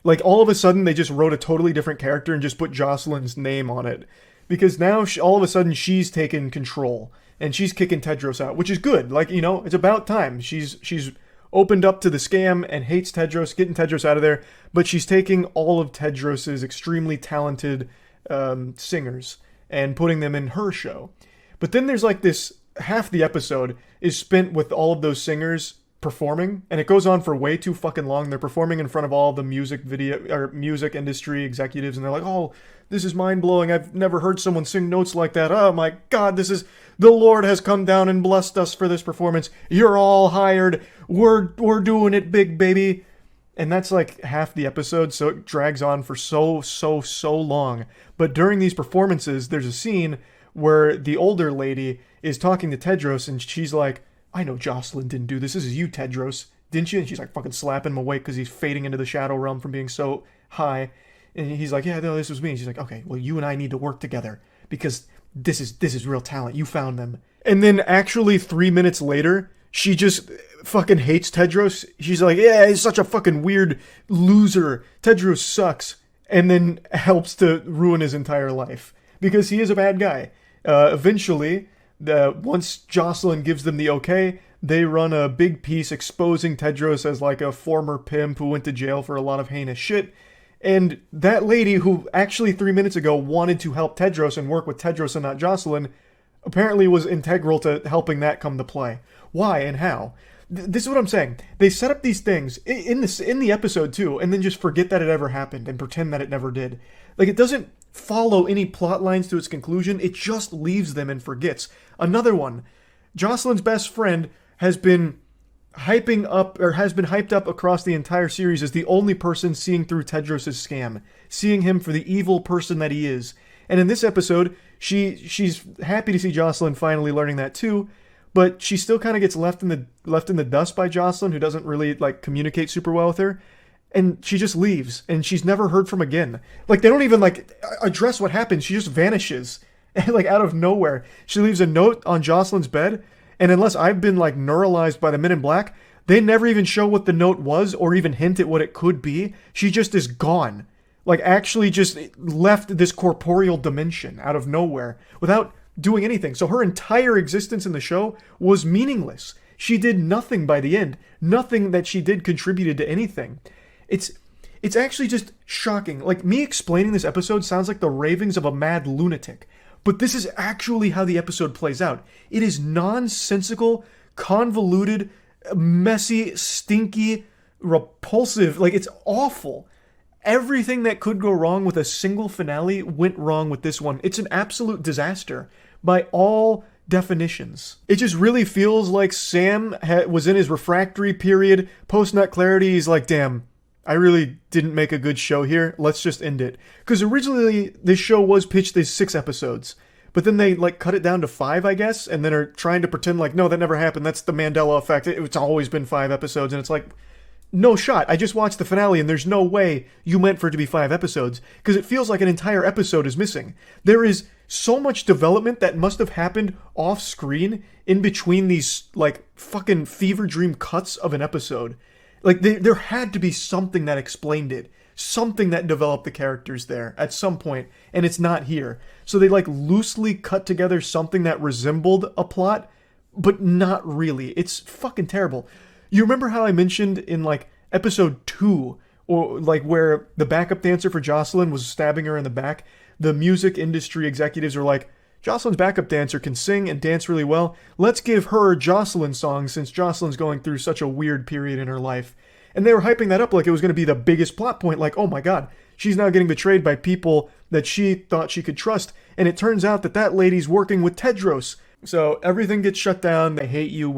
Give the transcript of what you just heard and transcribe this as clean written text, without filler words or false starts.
Like all of a sudden they just wrote a totally different character and just put Jocelyn's name on it. Because now all of a sudden she's taken control and she's kicking Tedros out, which is good. Like, you know, it's about time. She's opened up to the scam and hates Tedros, getting Tedros out of there, but she's taking all of Tedros's extremely talented singers and putting them in her show. But then there's like this half the episode is spent with all of those singers performing, and it goes on for way too fucking long. They're performing in front of all the music video or music industry executives, and they're like, "Oh, this is mind blowing. I've never heard someone sing notes like that. Oh my god, this is the Lord has come down and blessed us for this performance. You're all hired. We're doing it big, baby." And that's like half the episode, so it drags on for so long. But during these performances, there's a scene where the older lady is talking to Tedros, and she's like, "I know Jocelyn didn't do this. This is you, Tedros, didn't you?" And she's like fucking slapping him awake because he's fading into the shadow realm from being so high. And he's like, "Yeah, no, this was me." And she's like, "Okay, well, you and I need to work together because this is real talent. You found them." And then actually 3 minutes later, she just fucking hates Tedros. She's like, "Yeah, he's such a fucking weird loser. Tedros sucks." And then helps to ruin his entire life because he is a bad guy. Eventually, once Jocelyn gives them the okay, they run a big piece exposing Tedros as like a former pimp who went to jail for a lot of heinous shit. And that lady who actually 3 minutes ago wanted to help Tedros and work with Tedros and not Jocelyn apparently was integral to helping that come to play. Why and how? This is what I'm saying. They set up these things in the episode too, and then just forget that it ever happened and pretend that it never did. Like it doesn't follow any plot lines to its conclusion. It just leaves them and forgets. Another one. Jocelyn's best friend has been hyped up across the entire series as the only person seeing through Tedros' scam, seeing him for the evil person that he is. And in this episode, she's happy to see Jocelyn finally learning that too, but she still kind of gets left in the dust by Jocelyn, who doesn't really like communicate super well with her. And she just leaves, and she's never heard from again. Like they don't even like address what happened. She just vanishes, like out of nowhere. She leaves a note on Jocelyn's bed, and unless I've been like neuralized by the Men in Black, they never even show what the note was or even hint at what it could be. She just is gone. Like actually just left this corporeal dimension out of nowhere without doing anything. So her entire existence in the show was meaningless. She did nothing by the end. Nothing that she did contributed to anything. It's actually just shocking. Like me explaining this episode sounds like the ravings of a mad lunatic. But this is actually how the episode plays out. It is nonsensical, convoluted, messy, stinky, repulsive. Like it's awful. Everything that could go wrong with a single finale went wrong with this one. It's an absolute disaster by all definitions. It just really feels like Sam was in his refractory period. Post-nut clarity, he's like, damn, I really didn't make a good show here. Let's just end it. Because originally this show was pitched as 6 episodes. But then they like cut it down to 5, I guess, and then are trying to pretend like, no, that never happened. That's the Mandela effect. It's always been 5 episodes. And it's like, no shot. I just watched the finale and there's no way you meant for it to be 5 episodes. Because it feels like an entire episode is missing. There is so much development that must have happened off screen in between these like fucking fever dream cuts of an episode. Like there had to be something that explained it. Something that developed the characters there at some point, and it's not here. So they like loosely cut together something that resembled a plot, but not really. It's fucking terrible. You remember how I mentioned in like episode 2, or like where the backup dancer for Jocelyn was stabbing her in the back? The music industry executives are like, Jocelyn's backup dancer can sing and dance really well. Let's give her Jocelyn songs since Jocelyn's going through such a weird period in her life. And they were hyping that up like it was going to be the biggest plot point. Like, oh my god, she's now getting betrayed by people that she thought she could trust. And it turns out that that lady's working with Tedros. So everything gets shut down. They hate you.